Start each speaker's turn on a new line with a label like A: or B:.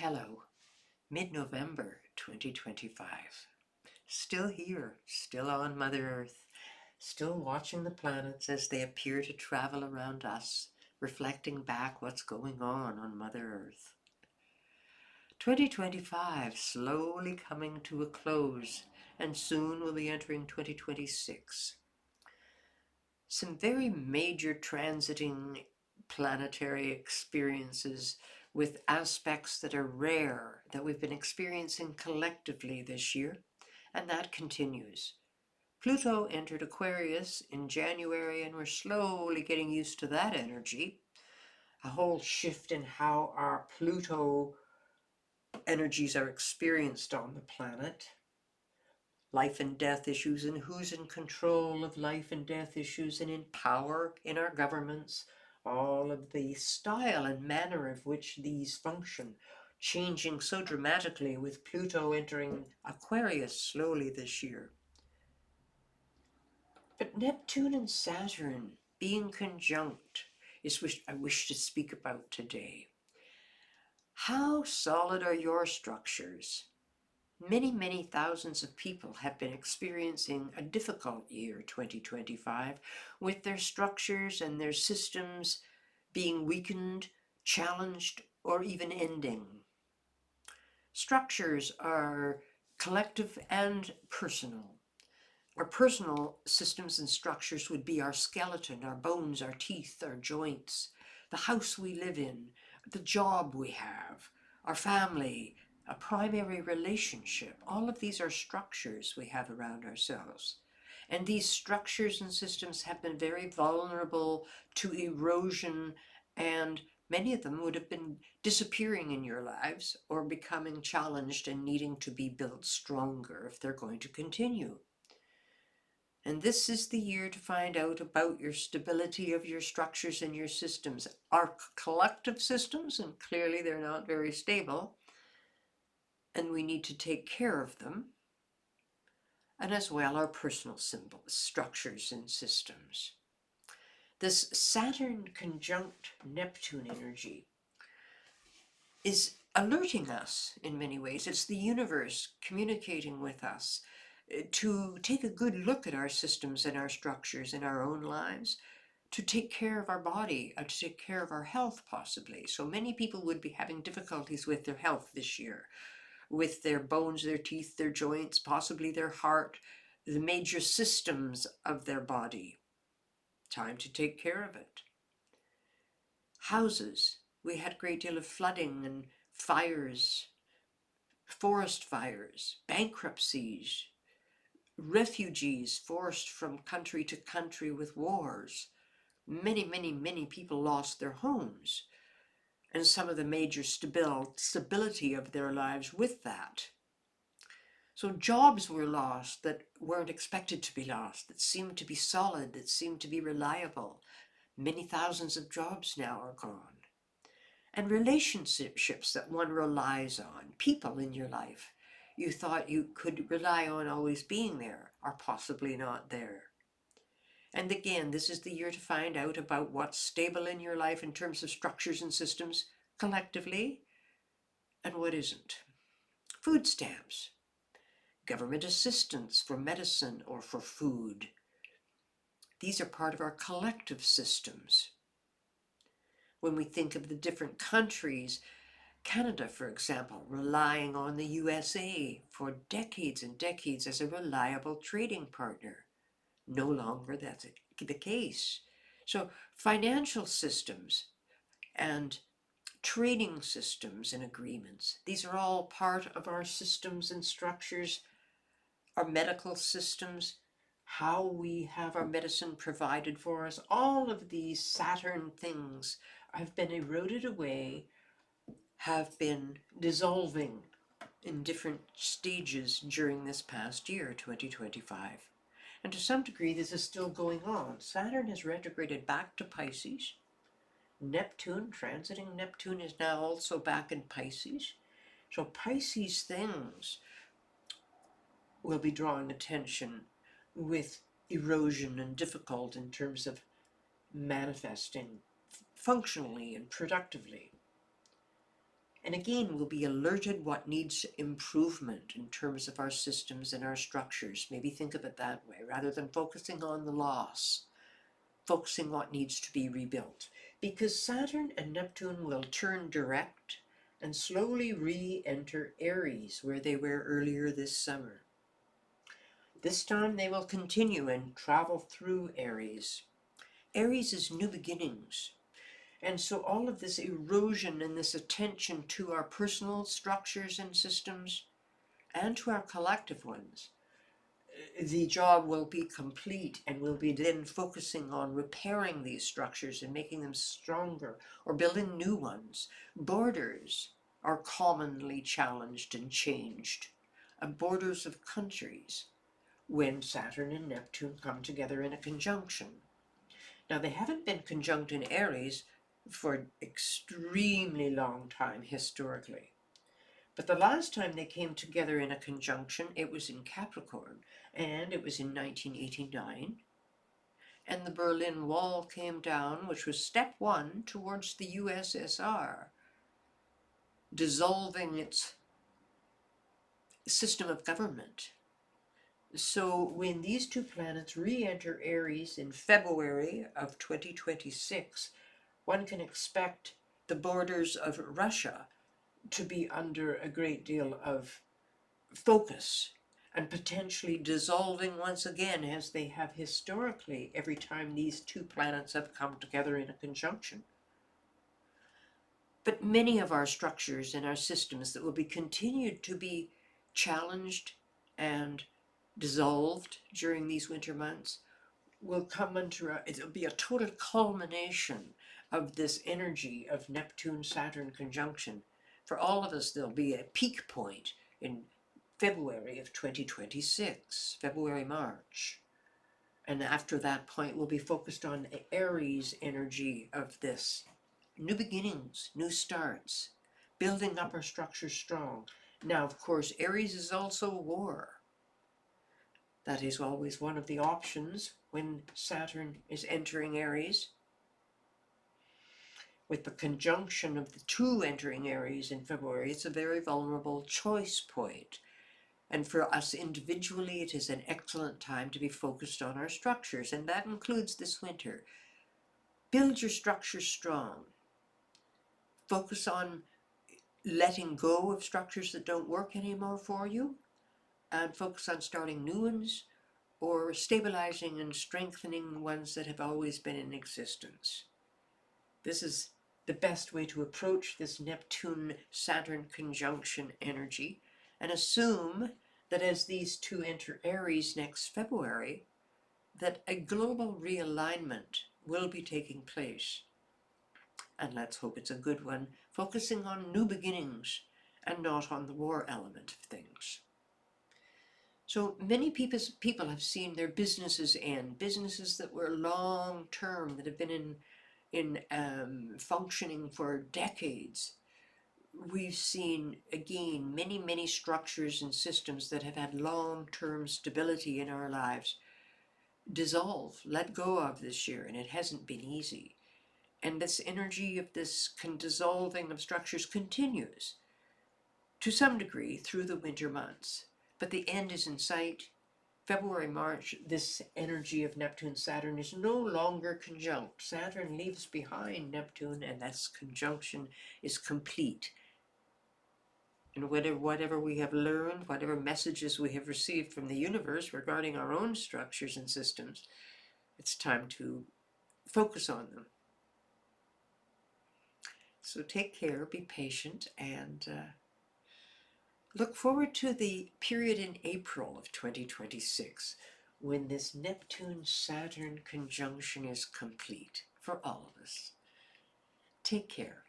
A: hello, mid-November 2025. Still here, still on Mother Earth, still watching the planets as they appear to travel around us, reflecting back what's going on Mother Earth. 2025 slowly coming to a close, and soon we'll be entering 2026. Some very major transiting planetary experiences with aspects that are rare that we've been experiencing collectively this year, and that continues. Pluto entered Aquarius in January, and we're slowly getting used to that energy. A whole shift in how our Pluto energies are experienced on the planet. Life and death issues, and who's in control of life and death issues and in power in our governments, all of the style and manner of which these function, changing so dramatically with Pluto entering Aquarius slowly this year. But Neptune and Saturn being conjunct is what I wish to speak about today. How solid are your structures? Many thousands of people have been experiencing a difficult year, 2025, with their structures and their systems being weakened, challenged, or even ending. Structures are collective and personal. Our personal systems and structures would be our skeleton, our bones, our teeth, our joints, the house we live in, the job we have, our family, a primary relationship. All of these are structures we have around ourselves. And these structures and systems have been very vulnerable to erosion, and many of them would have been disappearing in your lives or becoming challenged and needing to be built stronger if they're going to continue. And this is the year to find out about your stability of your structures and your systems. Our collective systems, and clearly they're not very stable, and we need to take care of them, and as well our personal symbols, structures and systems. This Saturn conjunct Neptune energy is alerting us in many ways. It's the universe communicating with us to take a good look at our systems and our structures in our own lives, to take care of our body, to take care of our health possibly. So many people would be having difficulties with their health this year, with their bones, their teeth, their joints, possibly their heart, the major systems of their body. Time to take care of it. Houses. We had a great deal of flooding and fires, forest fires, bankruptcies, refugees forced from country to country with wars. Many people lost their homes and some of the major stability of their lives with that. So jobs were lost that weren't expected to be lost, that seemed to be solid, that seemed to be reliable. Many thousands of jobs now are gone. And relationships that one relies on, people in your life you thought you could rely on always being there, are possibly not there. And again, this is the year to find out about what's stable in your life in terms of structures and systems collectively, and what isn't. Food stamps, government assistance for medicine or for food. These are part of our collective systems. When we think of the different countries, Canada, for example, relying on the USA for decades and decades as a reliable trading partner. No longer that's the case. So financial systems and trading systems and agreements, these are all part of our systems and structures, our medical systems, how we have our medicine provided for us. All of these Saturn things have been eroded away, have been dissolving in different stages during this past year, 2025. And to some degree, this is still going on. Saturn has retrograded back to Pisces. Neptune, transiting Neptune, is now also back in Pisces. So Pisces things will be drawing attention with erosion and difficult in terms of manifesting functionally and productively. And again, we'll be alerted what needs improvement in terms of our systems and our structures. Maybe think of it that way, rather than focusing on the loss, focusing what needs to be rebuilt. Because Saturn and Neptune will turn direct and slowly re-enter Aries, where they were earlier this summer. This time they will continue and travel through Aries. Aries is new beginnings. And so all of this erosion and this attention to our personal structures and systems and to our collective ones, the job will be complete, and we'll be then focusing on repairing these structures and making them stronger or building new ones. Borders are commonly challenged and changed. Borders of countries when Saturn and Neptune come together in a conjunction. Now, they haven't been conjunct in Aries for an extremely long time historically. But the last time they came together in a conjunction, it was in Capricorn, and it was in 1989. And the Berlin Wall came down, which was step one towards the USSR, dissolving its system of government. So when these two planets re-enter Aries in February of 2026, one can expect the borders of Russia to be under a great deal of focus and potentially dissolving once again, as they have historically every time these two planets have come together in a conjunction. But many of our structures and our systems that will be continued to be challenged and dissolved during these winter months will come under it'll be a total culmination of this energy of Neptune-Saturn conjunction. For all of us, there'll be a peak point in February of 2026, February, March. And after that point, we'll be focused on the Aries energy of this. New beginnings, new starts, building up our structure strong. Now, of course, Aries is also war. That is always one of the options when Saturn is entering Aries. With the conjunction of the two entering Aries in February, it's a very vulnerable choice point. And for us individually, it is an excellent time to be focused on our structures, and that includes this winter. Build your structure strong. Focus on letting go of structures that don't work anymore for you, and focus on starting new ones, or stabilizing and strengthening ones that have always been in existence. This is the best way to approach this Neptune-Saturn conjunction energy, and assume that as these two enter Aries next February, that a global realignment will be taking place. And let's hope it's a good one, focusing on new beginnings and not on the war element of things. So many people have seen their businesses end, businesses that were long-term, that have been in functioning for decades. We've seen, again, many structures and systems that have had long-term stability in our lives dissolve, let go of this year, and it hasn't been easy. And this energy of this dissolving of structures continues to some degree through the winter months. But the end is in sight. February, March, this energy of Neptune-Saturn is no longer conjunct. Saturn leaves behind Neptune, and this conjunction is complete. And whatever we have learned, whatever messages we have received from the universe regarding our own structures and systems, it's time to focus on them. So take care, be patient, and look forward to the period in April of 2026 when this Neptune-Saturn conjunction is complete for all of us. Take care.